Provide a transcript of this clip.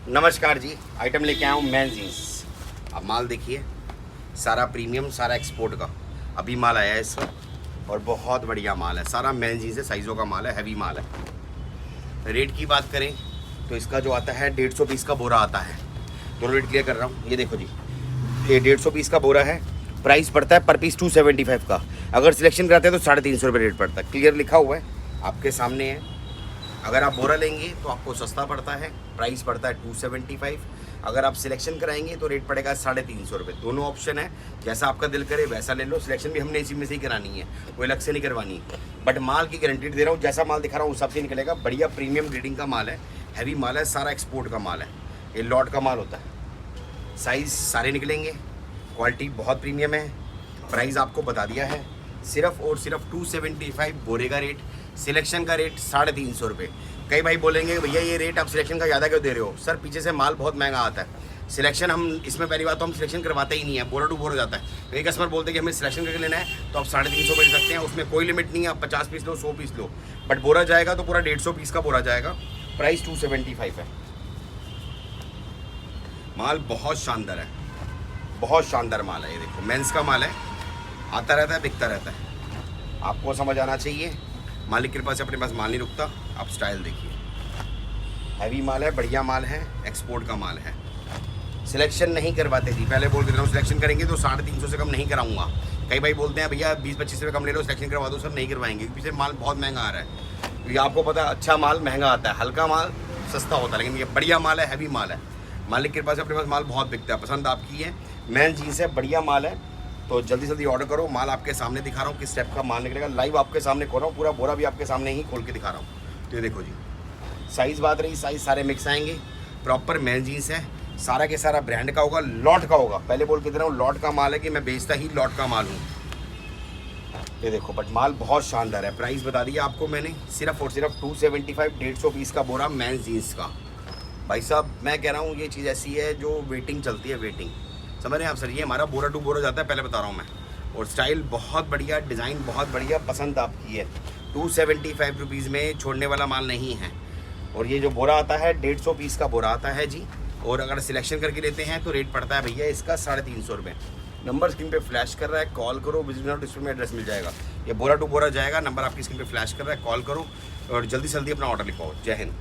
नमस्कार जी, आइटम लेके आया हूँ मैन जीन्स। अब माल देखिए, सारा प्रीमियम, सारा एक्सपोर्ट का अभी माल आया है इसका और बहुत बढ़िया माल है। सारा मैन जीन्स है, साइज़ों का माल है, हैवी माल है। रेट की बात करें तो इसका जो आता है 150 पीस का बोरा आता है। दोनों रेट क्लियर कर रहा हूँ। ये देखो जी, ये 150 पीस का बोरा है। प्राइस पड़ता है पर पीस 275 का। अगर सिलेक्शन कराते हैं तो 350 रुपये रेट पड़ता है। क्लियर लिखा हुआ है, आपके सामने है। अगर आप बोरा लेंगे तो आपको सस्ता पड़ता है, प्राइस पड़ता है 275। अगर आप सिलेक्शन कराएंगे तो रेट पड़ेगा 350 रुपये। दोनों ऑप्शन है, जैसा आपका दिल करे वैसा ले लो। सिलेक्शन भी हमने इसी में से ही करानी है, कोई अलग से नहीं करवानी है। बट माल की गारंटी दे रहा हूँ, जैसा माल दिखा रहा हूँ उस हिसाब से निकलेगा। बढ़िया प्रीमियम ग्रेडिंग का माल है, हैवी माल है, सारा एक्सपोर्ट का माल है। ये लॉट का माल होता है, साइज़ सारे निकलेंगे, क्वालिटी बहुत प्रीमियम है। प्राइस आपको बता दिया है, सिर्फ और सिर्फ 275 बोरे का रेट, सिलेक्शन का रेट 350 रुपये। कई भाई बोलेंगे भैया ये रेट आप सिलेक्शन का ज़्यादा क्यों दे रहे हो? सर पीछे से माल बहुत महंगा आता है। सिलेक्शन हम इसमें पहली बात तो हम सिलेक्शन करवाते ही नहीं है, बोरा टू बोरा जाता है। कई कस्टमर बोलते हैं कि हमें सिलेक्शन करके लेना है तो आप 350 रुपये ले सकते हैं, उसमें कोई लिमिट नहीं है। आप 50 पीस लो, 100 पीस लो, बट बोरा जाएगा तो पूरा 150 पीस का बोरा जाएगा। प्राइस 275 है। माल बहुत शानदार है, बहुत शानदार माल है। ये देखो मेंस का माल है, आता रहता है, बिकता रहता है। आपको समझ आना चाहिए, मालिक के पास अपने पास माल नहीं रुकता। आप स्टाइल देखिए, हैवी माल है, बढ़िया माल है, एक्सपोर्ट का माल है। सिलेक्शन नहीं करवाते थी, पहले बोल देता हूँ सिलेक्शन करेंगे तो 350 से कम नहीं कराऊंगा। कई भाई बोलते हैं भैया 20-25 रुपये कम ले लो, सिलेक्शन करवा दो। सर नहीं करवाएंगे, क्योंकि पीछे माल बहुत महंगा आ रहा है। क्योंकि आपको पता है अच्छा माल महंगा आता है, हल्का माल सस्ता होता है, लेकिन ये बढ़िया माल है, हैवी माल है। मालिक के पास अपने पास माल बहुत बिकता है। पसंद आपकी है, मैन जीन्स है, बढ़िया माल है, तो जल्दी जल्दी ऑर्डर करो। माल आपके सामने दिखा रहा हूँ किस स्टेप का माल निकलेगा, लाइव आपके सामने खोल रहा हूँ, पूरा बोरा भी आपके सामने ही खोल के दिखा रहा हूँ। तो ये देखो जी, साइज़ बात रही, साइज़ सारे मिक्स आएंगे। प्रॉपर मैन जीन्स है, सारा के सारा ब्रांड का होगा, लॉट का होगा। पहले बोल के दे रहा हूँ लॉट का माल है, कि मैं बेचता ही लॉट का माल हूँ। ये देखो, बट माल बहुत शानदार है। प्राइस बता दिया आपको मैंने, सिर्फ और सिर्फ 275, 150 पीस का बोरा मैन जीन्स का। भाई साहब मैं कह रहा हूँ ये चीज़ ऐसी है जो वेटिंग चलती है, वेटिंग, समझ रहे हैं आप सर? ये हमारा बोरा टू बोरा जाता है, पहले बता रहा हूँ मैं। और स्टाइल बहुत बढ़िया, डिज़ाइन बहुत बढ़िया, पसंद आपकी है। 275 रुपीज़ में छोड़ने वाला माल नहीं है। और ये जो बोरा आता है 150 पीस का बोरा आता है जी। और अगर सिलेक्शन करके लेते हैं तो रेट पड़ता है भैया इसका 350 रुपये। नंबर स्क्रीन पे फ्लैश कर रहा है, कॉल करो। विजिट डिस्प्ले में एड्रेस मिल जाएगा। ये बोरा टू बोरा जाएगा, नंबर आपकी स्क्रीन पे फ्लैश कर रहा है, कॉल करो और जल्दी से जल्दी अपना ऑर्डर लिखवाओ। जय हिंद।